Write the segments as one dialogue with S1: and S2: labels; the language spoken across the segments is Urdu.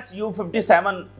S1: Su-57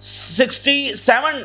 S1: 67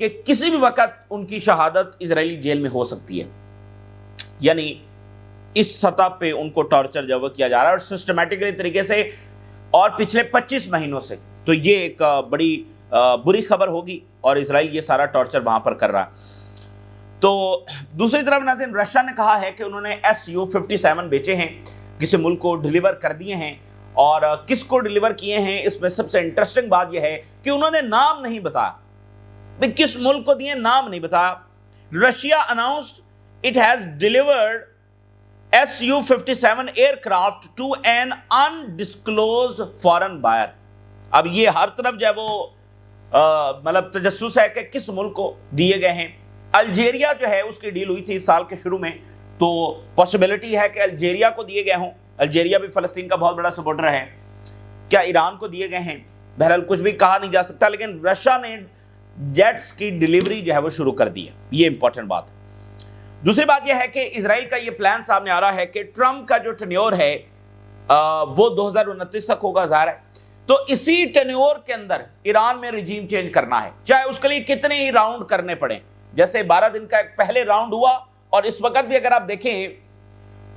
S1: کہ کسی بھی وقت ان کی شہادت اسرائیلی جیل میں ہو سکتی ہے. یعنی اس سطح پہ ان کو ٹارچر جو وہ کیا جا رہا ہے اور سسٹمیٹکلی طریقے سے اور پچھلے 25 مہینوں سے. تو یہ ایک بڑی بری خبر ہوگی اور اسرائیل یہ سارا ٹارچر وہاں پر کر رہا ہے. تو دوسری طرف ناظرین رشیا نے کہا ہے کہ انہوں نے Su-57 بیچے ہیں, کسی ملک کو ڈیلیور کر دیے ہیں, اور کس کو ڈیلیور کیے ہیں اس میں سب سے انٹرسٹنگ بات یہ ہے کہ انہوں نے نام نہیں بتایا, کس ملک کو دیے نام نہیں بتایا. Russia announced it has delivered Su-57 aircraft to an undisclosed foreign buyer. اب یہ ہر طرف جو ہے وہ مطلب تجسس ہے کہ کس ملک کو دیے گئے ہیں. الجیریا جو ہے اس کی ڈیل ہوئی تھی اس سال کے شروع میں, تو پاسبلٹی ہے کہ الجیریا کو دیے گئے ہوں. الجیریا بھی فلسطین کا بہت بڑا سپورٹر ہے. کیا ایران کو دیے گئے ہیں؟ بہرحال کچھ بھی کہا نہیں جا سکتا, لیکن رشیا نے جیٹس کی ڈیلیوری جو ہے وہ شروع کر دی ہے. یہ امپورٹنٹ بات ہے. دوسری بات یہ ہے کہ اسرائیل کا یہ پلان سامنے آ رہا ہے کہ ٹرمپ کا جو ٹینیور ہے وہ 2029 تک ہوگا ظاہر ہے. تو اسی ٹینیور کے اندر ایران میں رجیم چینج کرنا ہے, چاہے اس کے لیے کتنے ہی راؤنڈ کرنے پڑیں. جیسے 12 دن کا ایک پہلے راؤنڈ ہوا, اور اس وقت بھی اگر آپ دیکھیں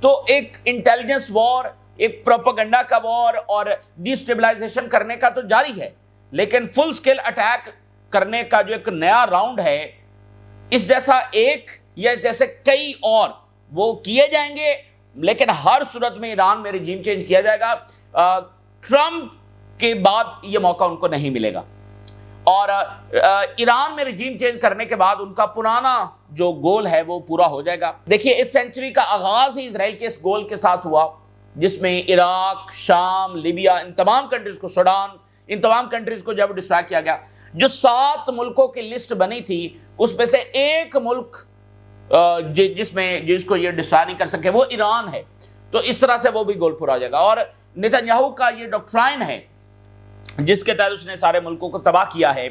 S1: تو ایک انٹیلیجنس وار, ایک پروپیگنڈا کا وار اور ڈیسٹیبلائزیشن کرنے کا تو جاری ہے, لیکن فل سکیل اٹیک کرنے کا جو ایک نیا راؤنڈ ہے, اس جیسا ایک یا اس جیسے کئی اور وہ کیے جائیں گے, لیکن ہر صورت میں ایران میں رجیم چینج کیا جائے گا. ٹرمپ کے بعد یہ موقع ان کو نہیں ملے گا, اور ایران میں رجیم چینج کرنے کے بعد ان کا پرانا جو گول ہے وہ پورا ہو جائے گا. دیکھیے اس سینچری کا آغاز ہی اسرائیل کے اس گول کے ساتھ ہوا, جس میں عراق, شام, لیبیا, ان تمام کنٹریز کو, سوڈان, ان تمام کنٹریز کو جب ڈسٹرائے کیا گیا. جو 7 ملکوں کی لسٹ بنی تھی اس میں سے ایک ملک جس کو یہ ڈسٹرائے نہیں کر سکے وہ ایران ہے. تو اس طرح سے وہ بھی گول پورا ہو جائے گا. اور نتنیاہو کا یہ ڈاکٹرائن ہے جس کے تحت اس نے سارے ملکوں کو تباہ کیا ہے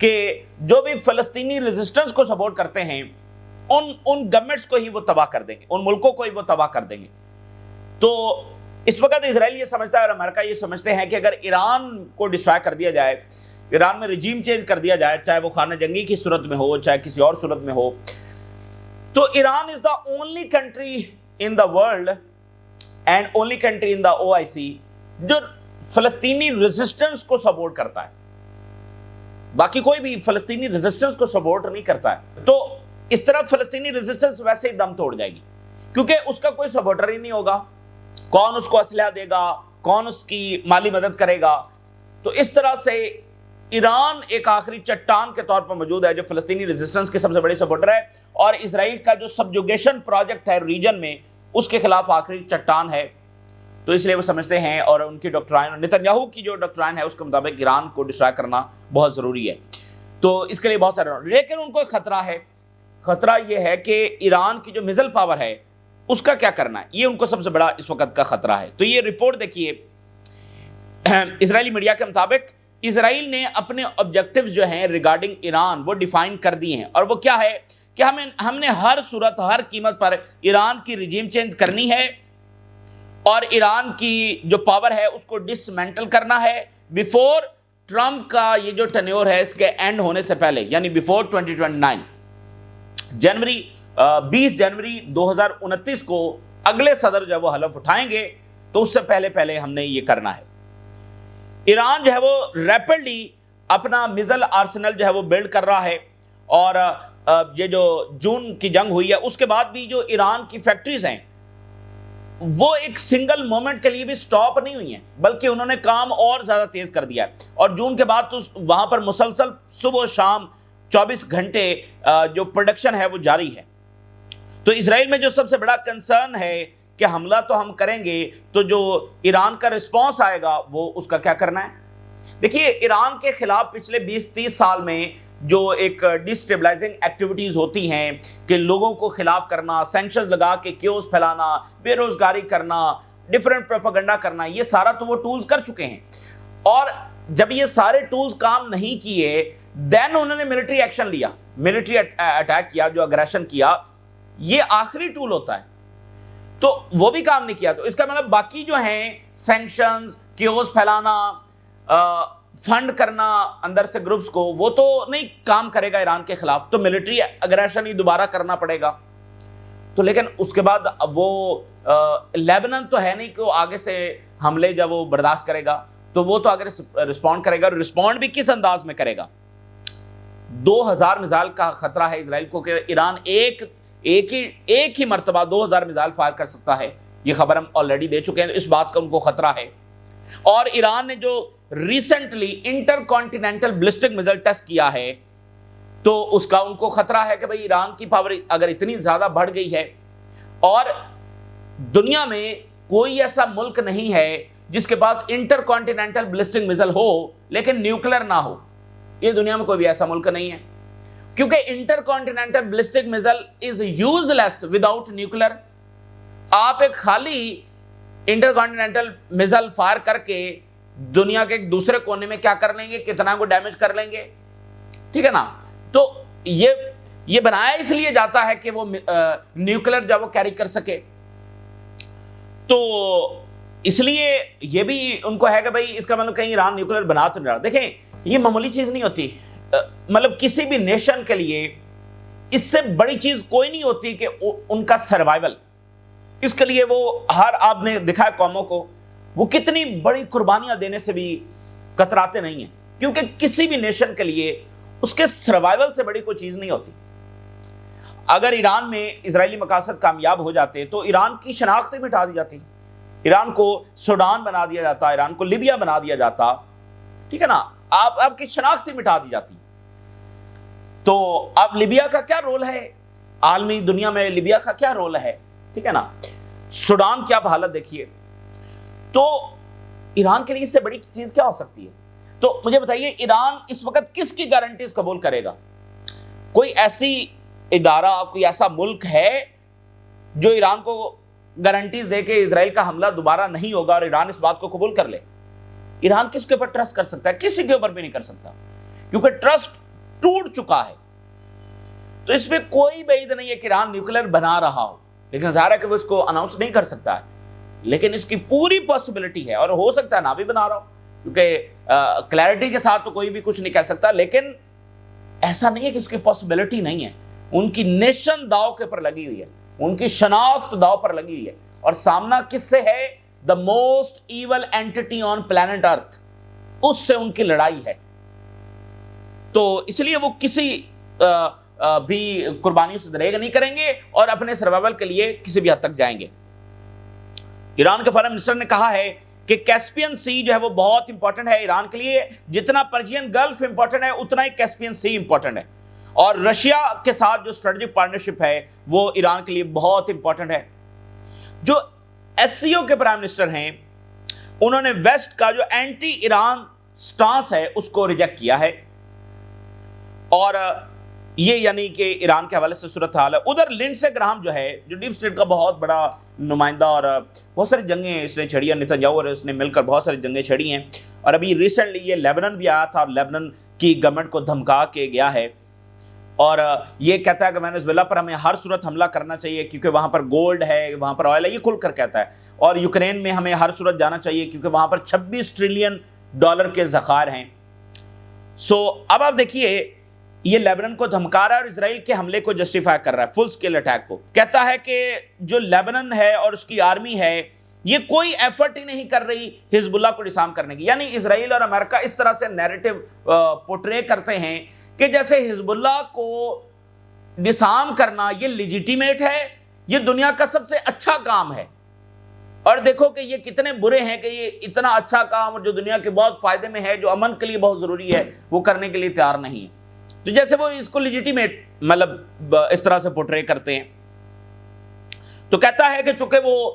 S1: کہ جو بھی فلسطینی ریزسٹنس کو سپورٹ کرتے ہیں ان گورنمنٹس کو ہی وہ تباہ کر دیں گے, ان ملکوں کو ہی وہ تباہ کر دیں گے. تو اس وقت اسرائیل یہ سمجھتا ہے اور امریکہ یہ سمجھتے ہیں کہ اگر ایران کو ڈسٹرائے کر دیا جائے, ایران میں رجیم چینج کر دیا جائے, چاہے وہ خانہ جنگی کی صورت میں ہو چاہے کسی اور صورت میں ہو, تو Iran is the only country in the world and only country in the OIC جو فلسطینی ریزسٹنس کو سپورٹ کرتا ہے. باقی کوئی بھی فلسطینی ریزسٹنس کو سپورٹ نہیں کرتا ہے. تو اس طرح فلسطینی ریزسٹنس ویسے ہی دم توڑ جائے گی, کیونکہ اس کا کوئی سپورٹر ہی نہیں ہوگا. کون اس کو اسلحہ دے گا, کون اس کی مالی مدد کرے گا. تو اس طرح سے ایران ایک آخری چٹان کے طور پر موجود ہے جو فلسطینی ریزسٹنس کے سب سے بڑے سپورٹر ہے, اور اسرائیل کا جو سبجوگیشن پروجیکٹ ہے ریجن میں اس کے خلاف آخری چٹان ہے. تو اس لیے وہ سمجھتے ہیں, اور ان کی ڈاکٹرائن, نتنیاہو کی جو ڈاکٹرائن ہے اس کے مطابق ایران کو ڈسٹرائے کرنا بہت ضروری ہے. تو اس کے لیے بہت سارے, لیکن ان کو ایک خطرہ ہے. خطرہ یہ ہے کہ ایران کی جو میزل پاور ہے اس کا کیا کرنا ہے, یہ ان کو سب سے بڑا اس وقت کا خطرہ ہے. تو یہ رپورٹ دیکھیے, اسرائیلی میڈیا کے مطابق اسرائیل نے اپنے آبجیکٹیوز جو ہیں ریگارڈنگ ایران وہ ڈیفائن کر دیے ہیں, اور وہ کیا ہے کہ ہم نے ہر صورت ہر قیمت پر ایران کی رجیم چینج کرنی ہے, اور ایران کی جو پاور ہے اس کو ڈسمینٹل کرنا ہے بیفور ٹرمپ کا یہ جو ٹینیور ہے اس کے اینڈ ہونے سے پہلے, یعنی بیفور 2029 20 جنوری 2029 کو اگلے صدر جو وہ حلف اٹھائیں گے, تو اس سے پہلے ہم نے یہ کرنا ہے. ایران جو ہے وہ ریپڈلی اپنا میزل آرسنل جو ہے وہ بلڈ کر رہا ہے, اور یہ جو جون کی جنگ ہوئی ہے اس کے بعد بھی جو ایران کی فیکٹریز ہیں وہ ایک سنگل مومنٹ کے لیے بھی سٹاپ نہیں ہوئی ہیں, بلکہ انہوں نے کام اور زیادہ تیز کر دیا ہے. اور جون کے بعد تو وہاں پر مسلسل صبح و شام 24 گھنٹے جو پروڈکشن ہے وہ جاری ہے. تو اسرائیل میں جو سب سے بڑا کنسرن ہے کہ حملہ تو ہم کریں گے, تو جو ایران کا رسپانس آئے گا وہ اس کا کیا کرنا ہے. دیکھیے ایران کے خلاف پچھلے 20-30 سال میں جو ایک ڈسٹیبلائزنگ ایکٹیویٹیز ہوتی ہیں کہ لوگوں کو خلاف کرنا, سینکشنز لگا کے کیوس پھیلانا, بے روزگاری کرنا, ڈیفرنٹ پروپیگنڈا کرنا, یہ سارا تو وہ ٹولز کر چکے ہیں. اور جب یہ سارے ٹولز کام نہیں کیے دین انہوں نے ملٹری ایکشن لیا, ملٹری اٹیک کیا, جو اگریشن کیا, یہ آخری ٹول ہوتا ہے. تو وہ بھی کام نہیں کیا. تو اس کا مطلب باقی جو ہیں سینکشنز, کیوس پھیلانا, فنڈ کرنا اندر سے گروپس کو، وہ تو نہیں کام کرے گا ایران کے خلاف، تو ملٹری اگریشن ہی دوبارہ کرنا پڑے گا. تو لیکن اس کے بعد وہ لیبنان تو ہے نہیں کہ وہ آگے سے حملے جب وہ برداشت کرے گا، تو وہ تو آگے رسپونڈ کرے گا، اور رسپونڈ بھی کس انداز میں کرے گا. 2000 میزائل کا خطرہ ہے اسرائیل کو کہ ایران ایک ہی مرتبہ 2000 میزائل فائر کر سکتا ہے. یہ خبر ہم آلریڈی دے چکے ہیں، اس بات کا ان کو خطرہ ہے. اور ایران نے جو recently intercontinental ballistic missile test کیا ہے، تو اس کا ان کو خطرہ ہے کہ بھئی ایران کی پاور اگر اتنی زیادہ بڑھ گئی ہے، اور دنیا میں کوئی ایسا ملک نہیں ہے جس کے پاس انٹر کانٹیننٹل بلسٹک میزائل ہو لیکن نیوکلر نہ ہو. یہ دنیا میں کوئی بھی ایسا ملک نہیں ہے، کیونکہ انٹر کانٹیننٹل بلسٹک میزائل از یوز لیس وداؤٹ نیوکلر. آپ ایک خالی انٹر کانٹیننٹل میزائل فائر کر کے دنیا کے ایک دوسرے کونے میں کیا کر لیں گے، کتنا کو ڈیمیج کر لیں گے، ٹھیک ہے نا. تو یہ بنایا اس لیے جاتا ہے کہ وہ نیوکلر جب وہ کیری کر سکے. تو اس لیے یہ بھی ان کو ہے کہ بھئی اس کا مطلب کہیں ایران نیوکلر بنا تو نہیں رہا. دیکھیں یہ معمولی چیز نہیں ہوتی، مطلب کسی بھی نیشن کے لیے اس سے بڑی چیز کوئی نہیں ہوتی کہ ان کا سروائیول. اس کے لیے وہ آپ نے دکھا قوموں کو وہ کتنی بڑی قربانیاں دینے سے بھی کتراتے نہیں ہیں، کیونکہ کسی بھی نیشن کے لیے اس کے سروائیول سے بڑی کوئی چیز نہیں ہوتی. اگر ایران میں اسرائیلی مقاصد کامیاب ہو جاتے تو ایران کی شناخت ہی مٹا دی جاتی، ایران کو سوڈان بنا دیا جاتا، ایران کو لیبیا بنا دیا جاتا، ٹھیک ہے نا. آپ کی شناخت ہی مٹا دی جاتی. تو اب لیبیا کا کیا رول ہے عالمی دنیا میں، لیبیا کا کیا رول ہے، ٹھیک ہے نا. سوڈان کی آپ حالت دیکھیے. تو ایران کے لیے اس سے بڑی چیز کیا ہو سکتی ہے؟ تو مجھے بتائیے ایران اس وقت کس کی گارنٹیز قبول کرے گا؟ کوئی ایسی ادارہ، کوئی ایسا ملک ہے جو ایران کو گارنٹیز دے کہ اسرائیل کا حملہ دوبارہ نہیں ہوگا اور ایران اس بات کو قبول کر لے؟ ایران کس کے اوپر ٹرسٹ کر سکتا ہے؟ کسی کے اوپر بھی نہیں کر سکتا، کیونکہ ٹرسٹ ٹوٹ چکا ہے. تو اس میں کوئی بعید نہیں ہے کہ ایران نیوکلر بنا رہا ہو، لیکن ظاہر ہے کہ وہ اس کو اناؤنس نہیں کر سکتا ہے. لیکن اس کی پوری پاسبلٹی ہے، اور ہو سکتا ہے نہ بھی بنا رہا ہو، کیونکہ کلیئرٹی کے ساتھ تو کوئی بھی کچھ نہیں کہہ سکتا. لیکن ایسا نہیں ہے کہ اس کی پاسبلٹی نہیں ہے. ان کی نیشن داؤ کے پر لگی ہوئی ہے، ان کی شناخت داؤ پر لگی ہوئی ہے. اور سامنا کس سے ہے؟ The most evil entity on planet earth, اس سے ان کی لڑائی ہے. تو اس لیے وہ کسی بھی قربانیوں سے دریغ نہیں کریں گے اور اپنے سروائیول کے لیے کسی بھی حد تک جائیں گے. ایران کے فارن منسٹر نے کہا ہے کہ کیسپین سی جو ہے وہ بہت امپورٹنٹ ہے ایران کے لیے، جتنا پرشین گلف امپورٹنٹ ہے اتنا ہی کیسپین سی امپورٹنٹ ہے. اور رشیا کے ساتھ جو اسٹریٹجک پارٹنرشپ ہے وہ ایران کے لیے بہت امپورٹنٹ ہے. جو ایس سی او کے پرائم منسٹر ہیں انہوں نے ویسٹ کا جو اینٹی ایران سٹانس ہے اس کو ریجیکٹ کیا ہے، اور یہ یعنی کہ ایران کے حوالے سے صورتحال ہے. ادھر لنڈسے گراہم جو ہے، جو ڈیپ اسٹیٹ کا بہت بڑا نمائندہ، اور بہت ساری جنگیں اس نے چھڑی ہیں، نتن یاہو اور اس نے مل کر بہت ساری جنگیں چھڑی ہیں. اور ابھی ریسنٹلی یہ لیبنان بھی آیا تھا اور لیبنان کی گورنمنٹ کو دھمکا کے گیا ہے، اور یہ کہتا ہے کہ وینزویلا پر ہمیں ہر صورت حملہ کرنا چاہیے کیونکہ وہاں پر گولڈ ہے، وہاں پر آئل ہے، یہ کھل کر کہتا ہے. اور یوکرین میں ہمیں ہر صورت جانا چاہیے کیونکہ وہاں پر $26 ٹریلین کے ذخائر ہیں. اب آپ دیکھیے یہ لیبنان کو دھمکا رہا ہے اور اسرائیل کے حملے کو جسٹیفائی کر رہا ہے، فل سکیل اٹیک کو. کہتا ہے کہ جو لیبنان ہے اور اس کی آرمی ہے یہ کوئی ایفرٹ ہی نہیں کر رہی حزب اللہ کو ڈسارم کرنے کی. یعنی اسرائیل اور امریکہ اس طرح سے نیریٹو پورٹرے کرتے ہیں کہ جیسے حزب اللہ کو ڈسارم کرنا یہ لیجیٹیمیٹ ہے، یہ دنیا کا سب سے اچھا کام ہے. اور دیکھو کہ یہ کتنے برے ہیں کہ یہ اتنا اچھا کام اور جو دنیا کے بہت فائدے میں ہے، جو امن کے لیے بہت ضروری ہے، وہ کرنے کے لیے تیار نہیں ہے. تو جیسے وہ اس کو لیجیٹیمیٹ مطلب اس طرح سے پورٹرے کرتے ہیں. تو کہتا ہے کہ چونکہ وہ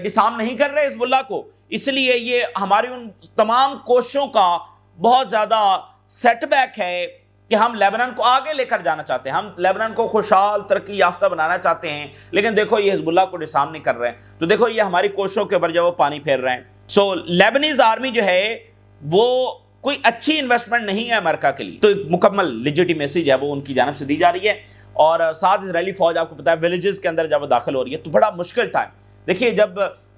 S1: ڈسارم نہیں کر رہے حزب اللہ کو، اس لیے یہ ہماری ان تمام کوششوں کا بہت زیادہ سیٹ بیک ہے کہ ہم لیبنان کو آگے لے کر جانا چاہتے ہیں، ہم لیبنان کو خوشحال ترقی یافتہ بنانا چاہتے ہیں، لیکن دیکھو یہ حزب اللہ کو ڈسارم نہیں کر رہے ہیں. تو دیکھو یہ ہماری کوششوں کے اوپر جو وہ پانی پھیر رہے ہیں. لیبنیز آرمی جو ہے وہ کوئی اچھی انویسٹمنٹ نہیں ہے امریکہ کے لیے. تو ایک مکمل لیجیٹیمیسی جو ہے وہ ان کی جانب سے دی جا رہی ہے. اور ساتھ اسرائیلی فوج آپ کو پتا ہے ولیجز کے اندر جب وہ داخل ہو رہی ہے تو بڑا مشکل ٹائم. دیکھیے جب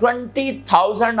S1: 20,000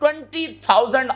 S1: 20,000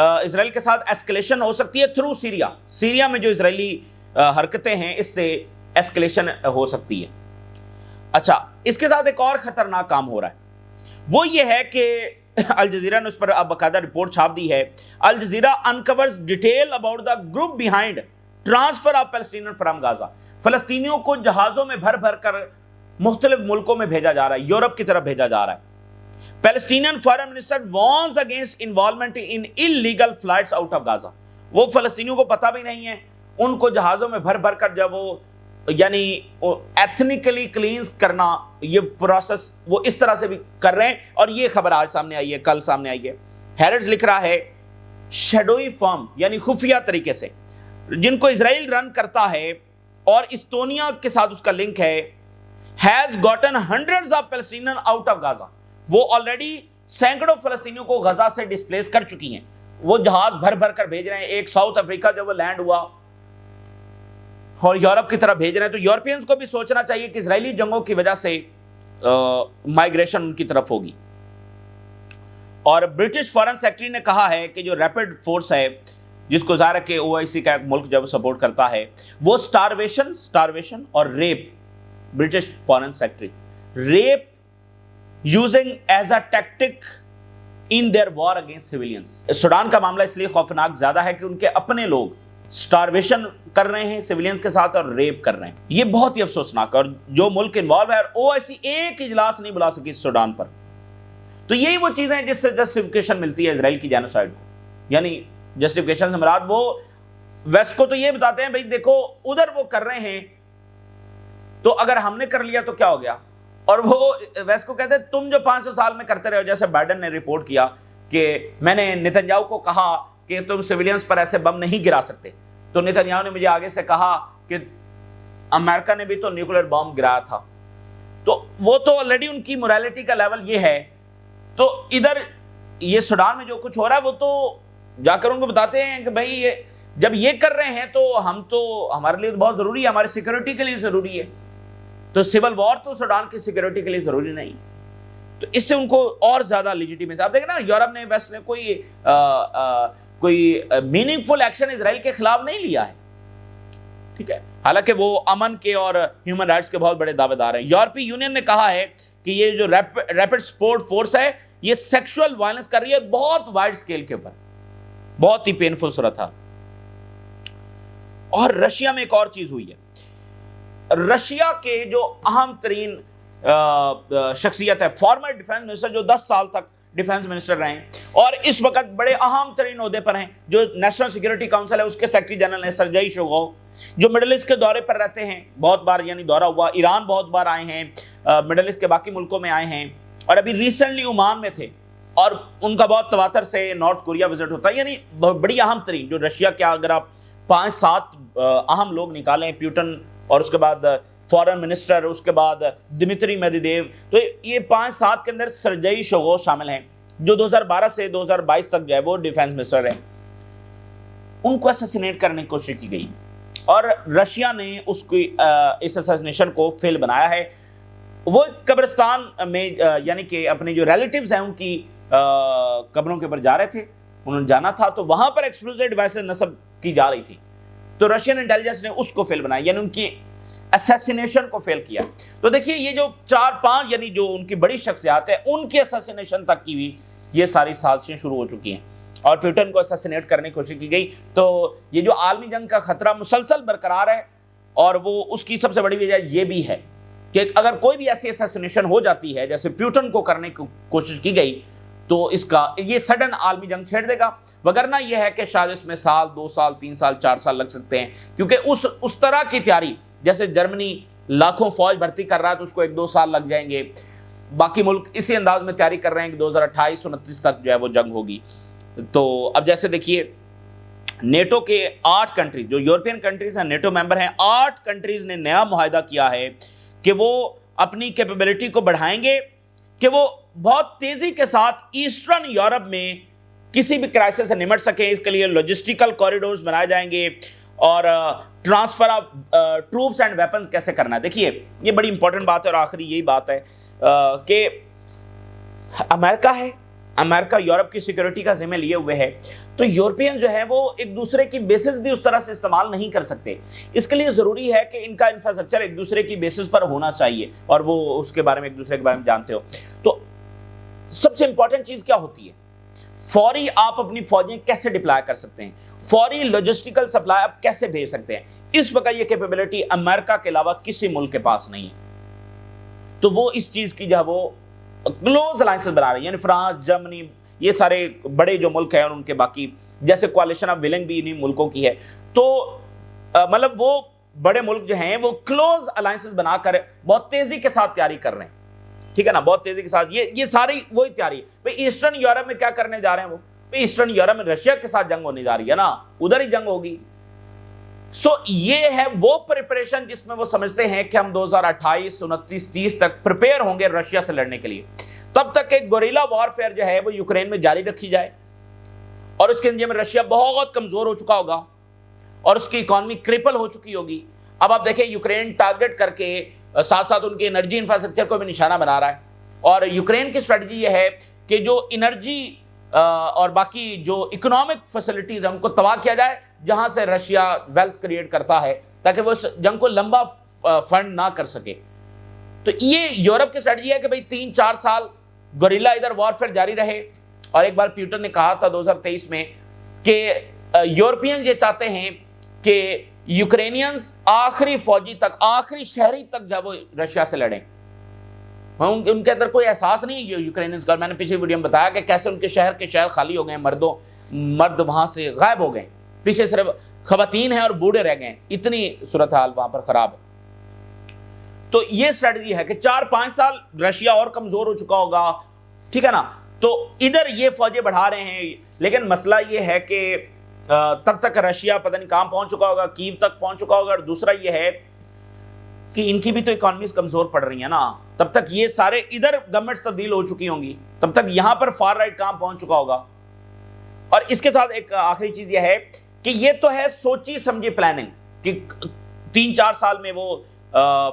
S1: اسرائیل کے ساتھ ایسکلیشن ہو سکتی ہے تھرو سیریا میں جو اسرائیلی حرکتیں ہیں اس سے ایسکلیشن ہو سکتی ہے۔ اچھا، اس کے ساتھ ایک اور خطرناک کام ہو رہا ہے، وہ یہ ہے کہ الجزیرہ نے اس پر اب باقاعدہ رپورٹ چھاپ دی ہے۔ Al Jazeera uncovers detail about the group behind transfer of Palestinian from Gaza. فلسطینیوں کو جہازوں میں بھر بھر کر مختلف ملکوں میں بھیجا جا رہا ہے، یورپ کی طرف بھیجا جا رہا ہے۔ Palestinian foreign minister warns against involvement in illegal flights out of Gaza. وہ فلسطینیوں کو پتہ بھی نہیں ہے، ان کو جہازوں میں بھر بھر کر جب وہ یعنی ایتھنیکلی کلینز کرنا، یہ پروسیس وہ اس طرح سے بھی کر رہے ہیں، اور یہ خبر آج سامنے آئی ہے، کل سامنے آئی ہے۔ ہیرڈز لکھ رہا ہے شیڈوئی فرم یعنی خفیہ طریقے سے جن کو اسرائیل رن کرتا ہے اور استونیا کے ساتھ اس کا لنک ہے، has gotten hundreds of Palestinians out of Gaza۔ وہ آلریڈی سینکڑوں فلسطینیوں کو غزہ سے ڈسپلیس کر چکی ہیں، وہ جہاز بھر بھر کر بھیج رہے ہیں۔ ایک ساؤتھ افریقہ جب وہ لینڈ ہوا اور یورپ کی طرف بھیج رہے ہیں، تو یورپینز کو بھی سوچنا چاہیے کہ اسرائیلی جنگوں کی وجہ سے مائیگریشن ان کی طرف ہوگی۔ اور برٹش فارن سیکرٹری نے کہا ہے کہ جو ریپڈ فورس ہے، جس کو ظاہر ہے کہ OIC کا ایک ملک جب سپورٹ کرتا ہے، وہ سٹارویشن اور rape, British foreign secretary, rape using as a tactic in their war against civilians. Sudan کا معاملہ اس لیے خوفناک زیادہ ہے کہ ان کے اپنے لوگ سٹارویشن کر رہے ہیں سیویلینز کے ساتھ اور ریپ کر رہے ہیں۔ یہ بہت ہی افسوسناک ہے، اور جو ملک انوالو ہے، اور OIC ایک اجلاس نہیں بلا سکی سوڈان پر۔ تو یہی وہ چیزیں ہیں جس سے جسٹیفیکیشن ملتی ہے اسرائیل کی جینوسائیڈ کو، یعنی جسٹیفیکیشن سے مراد وہ ویسٹ کو تو یہ بتاتے ہیں بھئی دیکھو ادھر وہ کر رہے ہیں تو اگر ہم نے کر لیا تو کیا ہو گیا، اور وہ ویسٹ کو کہتے ہیں تم جو 500 سال میں کرتے رہے ہو۔ جیسے بائیڈن نے رپورٹ کیا کہ میں نے نتنیاہو کو کہا کہ تم سیویلینز پر ایسے بم نہیں گرا سکتے، تو نتنیاہو نے مجھے آگے سے کہا کہ امریکہ نے بھی تو نیوکلیر بم گرایا تھا۔ تو وہ تو آلریڈی ان کی موریلٹی کا لیول یہ ہے۔ تو ادھر یہ سوڈان میں جو کچھ ہو رہا ہے وہ تو جا کر ان کو بتاتے ہیں کہ بھائی یہ جب یہ کر رہے ہیں تو ہمارے لیے بہت ضروری ہے، ہماری سیکورٹی کے لیے ضروری ہے۔ تو سول وار تو سوڈان کی سیکورٹی کے لیے ضروری نہیں، تو اس سے ان کو اور زیادہ لیجیٹیمیسی۔ آپ دیکھیں نا، یورپ نے، ویسٹ نے کوئی میننگ فل ایکشن اسرائیل کے خلاف نہیں لیا ہے، ٹھیک ہے، حالانکہ وہ امن کے اور ہیومن رائٹس کے بہت بڑے دعوے دار ہیں۔ یورپی یونین نے کہا ہے کہ یہ جو ریپڈ سپورٹ فورس ہے یہ سیکشول وائلنس کر رہی ہے بہت وائڈ سکیل کے اوپر، بہت ہی پینفل صورت ہے۔ اور رشیا میں ایک اور چیز ہوئی ہے، رشیا کے جو اہم ترین شخصیت ہے، فارمر ڈیفنس منسٹر جو 10 سال تک ڈیفنس منسٹر رہے ہیں اور اس وقت بڑے اہم ترین عہدے پر ہیں، جو نیشنل سیکورٹی کاؤنسل ہے اس کے سیکرٹری جنرل ہیں، سرجئی شویگو، جو مڈل ایسٹ کے دورے پر رہتے ہیں، بہت بار یعنی دورہ ہوا، ایران بہت بار آئے ہیں، مڈل ایسٹ کے باقی ملکوں میں آئے ہیں، اور ابھی ریسنٹلی عمان میں تھے، اور ان کا بہت تواتر سے نارتھ کوریا وزٹ ہوتا ہے۔ یعنی بڑی اہم ترین جو رشیا کے اگر آپ 5-7 اہم لوگ نکالیں، پیوٹن اور اس کے بعد فارن منسٹر، اس کے بعد دمتری میدویدیو، تو یہ 5-7 کے اندر سرجئی شویگو شامل ہیں، جو 2012 سے 2022 تک جو ہے وہ ڈیفنس منسٹر ہیں۔ ان کو اسیسینیٹ کرنے کی کوشش کی گئی اور رشیا نے اس اسیسینیشن کو فیل بنایا ہے۔ وہ قبرستان میں یعنی کہ اپنے جو ریلیٹیوز ہیں ان کی قبروں کے اوپر جا رہے تھے، انہوں نے جانا تھا، تو وہاں پر ایکسپلوزیو ڈیوائسز نصب کی جا رہی تھی، تو رشین انٹیلیجنس نے اس کو فیل بنایا، یعنی ان کی اسیسینیشن کو فیل کیا۔ تو دیکھیے یہ جو 4-5 یعنی جو ان کی بڑی شخصیات ہے ان کی اسیسینیشن تک کی بھی یہ ساری سازشیں شروع ہو چکی ہیں، اور پیوٹن کو اسیسینیٹ کرنے کی کوشش کی گئی۔ تو یہ جو عالمی جنگ کا خطرہ مسلسل برقرار ہے، اور وہ اس کی سب سے بڑی وجہ یہ بھی ہے کہ اگر کوئی بھی ایسی اسیسینیشن ہو جاتی ہے جیسے پیوٹن کو کرنے کی کوشش کی گئی، تو اس کا یہ سڈن عالمی جنگ چھیڑ دے گا، وگرنہ یہ ہے کہ شاید اس میں 1 2 سال 3 سال 4 سال لگ سکتے ہیں، کیونکہ اس طرح کی تیاری جیسے جرمنی لاکھوں فوج بھرتی کر رہا ہے تو اس کو 1-2 سال لگ جائیں گے، باقی ملک اسی انداز میں تیاری کر رہے ہیں کہ 2028-29 تک جو ہے وہ جنگ ہوگی۔ تو اب جیسے دیکھیے نیٹو کے 8 کنٹریز جو یورپین کنٹریز ہیں، نیٹو ممبر ہیں، 8 کنٹریز نے نیا معاہدہ کیا ہے کہ وہ اپنی کیپیبلٹی کو بڑھائیں گے کہ وہ بہت تیزی کے ساتھ ایسٹرن یورپ میں کسی بھی کرائسس سے نمٹ سکیں۔ اس کے لیے لاجسٹیکل کوریڈورز بنائے جائیں گے، اور transfer of troops and weapons کیسے کرنا ہے۔ دیکھیے یہ بڑی امپورٹنٹ بات ہے، اور آخری یہی بات ہے کہ امریکہ یورپ کی سیکورٹی کا ذمہ لیے ہوئے ہے، تو یورپین جو ہے وہ ایک دوسرے کی بیسز بھی اس طرح سے استعمال نہیں کر سکتے. اس کے لیے ضروری ہے کہ ان کا انفراسٹرکچر ایک دوسرے کی بیسز پر ہونا چاہیے اور وہ اس کے بارے میں ایک دوسرے کے بارے میں جانتے ہو. تو سب سے امپورٹنٹ چیز کیا ہوتی ہے؟ فوری آپ اپنی فوجیں کیسے ڈپلائے کر سکتے ہیں، فوری لاجسٹیکل سپلائی آپ کیسے بھیج سکتے ہیں. اس وقت یہ کیپیبلٹی امریکہ کے علاوہ کسی ملک کے پاس نہیں ہے. تو وہ اس چیز کی جو ہے وہ کلوز الائنسز بنا رہے ہیں، یعنی فرانس، جرمنی، یہ سارے بڑے جو ملک ہیں اور ان کے باقی جیسے کوalition آف ویلنگ بھی انہی ملکوں کی ہے. تو مطلب وہ بڑے ملک جو ہیں وہ کلوز الائنسز بنا کر بہت تیزی کے ساتھ تیاری کر رہے ہیں. ٹھیک ہے نا، بہت تیزی کے ساتھ یہ ساری وہی تیاری. بھئی ایسٹرن یورپ میں کیا کرنے جا رہے ہیں وہ؟ بھئی ایسٹرن یورپ میں رشیا کے ساتھ جنگ ہونے جا رہی ہے نا، ادھر ہی جنگ ہوگی. یہ ہے وہ پریپریشن جس میں وہ سمجھتے ہیں کہ ہم 2028، 29، 30 تک پریپیئر ہوں گے رشیا سے لڑنے کے لیے. تب تک ایک گوریلا وارفیئر جو ہے وہ یوکرین میں جاری رکھی جائے اور اس کے نتیجے میں رشیا بہت کمزور ہو چکا ہوگا اور اس کی اکانومی کرپل ہو چکی ہوگی. اب آپ دیکھیں یوکرین ٹارگٹ کر کے ساتھ ساتھ ان کے انرجی انفراسٹرکچر کو بھی نشانہ بنا رہا ہے. اور یوکرین کی اسٹریٹجی یہ ہے کہ جو انرجی اور باقی جو اکنامک فیسلٹیز ہیں ان کو تباہ کیا جائے جہاں سے رشیا ویلتھ کریٹ کرتا ہے، تاکہ وہ اس جنگ کو لمبا فنڈ نہ کر سکے. تو یہ یورپ کی اسٹریٹجی ہے کہ بھئی 3-4 سال گوریلا ادھر وارفیئر جاری رہے. اور ایک بار پیوٹن نے کہا تھا 2023 میں کہ یورپین یہ چاہتے ہیں کہ یوکرینینز آخری فوجی تک، آخری شہری تک جب وہ رشیا سے لڑیں. ان کے اندر کوئی احساس نہیں ہے یوکرینینز کا. میں نے پیچھے ویڈیو میں بتایا کہ کیسے ان کے شہر خالی ہو گئے ہیں، مرد وہاں سے غائب ہو گئے، پیچھے صرف خواتین ہیں اور بوڑھے رہ گئے. اتنی صورتحال وہاں پر خراب ہے. تو یہ اسٹریٹجی ہے کہ 4-5 سال رشیا اور کمزور ہو چکا ہوگا. ٹھیک ہے نا، تو ادھر یہ فوجیں بڑھا رہے ہیں. لیکن مسئلہ یہ ہے کہ تب تک رشیا پتہ نہیں کہاں پہنچ چکا ہوگا، کیو تک پہنچ چکا ہوگا. اور دوسرا یہ ہے کہ ان کی بھی تو اکانومیز کمزور پڑ رہی ہیں نا. تب تک یہ سارے ادھر گورنمنٹس تبدیل ہو چکی ہوں گی، تب تک یہاں پر فار رائٹ کہاں پہنچ چکا ہوگا. اور اس کے ساتھ ایک آخری چیز یہ ہے کہ یہ تو ہے سوچی سمجھی پلاننگ کہ 3-4 سال میں وہ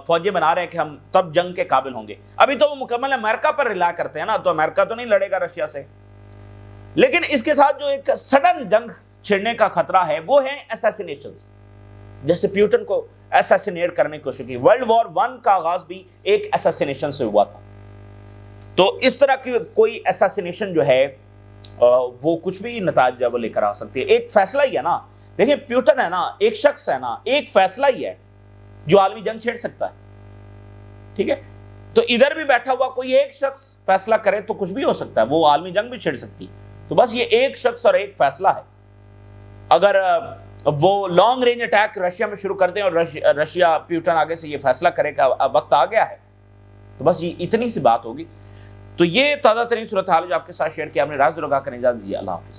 S1: فوجیں بنا رہے ہیں کہ ہم تب جنگ کے قابل ہوں گے. ابھی تو وہ مکمل امریکہ پر رلا کرتے ہیں نا، تو امریکہ تو نہیں لڑے گا رشیا سے. لیکن اس کے ساتھ جو ایک سڈن جنگ چھڑنے کا خطرہ ہے وہ ہے اسیسینیشنز. جیسے پیوٹن کو اسیسینیٹ کرنے کی کوشش کی. ورلڈ وار 1 کا آغاز بھی ایک اسیسینیشن سے ہوا تھا. تو اس طرح کی کوئی اسیسینیشن جو ہے وہ کچھ بھی نتائج وہ لے کر آ سکتی ہے. ایک فیصلہ ہی ہے نا. دیکھیں پیوٹن ہے نا، ایک شخص ہے نا، ایک فیصلہ ہی ہے جو عالمی جنگ چھیڑ سکتا ہے. ٹھیک ہے، تو ادھر بھی بیٹھا ہوا کوئی ایک شخص فیصلہ کرے تو کچھ بھی ہو سکتا ہے، وہ عالمی جنگ بھی چھیڑ سکتی. تو بس یہ ایک شخص اور ایک فیصلہ ہے. اگر وہ لانگ رینج اٹیک رشیا میں شروع کر دیں اور رشیا پیوٹن آگے سے یہ فیصلہ کرے کہ وقت آ گیا ہے، تو بس یہ اتنی سی بات ہوگی. تو یہ تازہ ترین صورتحال جو آپ کے ساتھ شیئر کیا، ہم نے راز رگا کرنے اجازت دی. اللہ حافظ.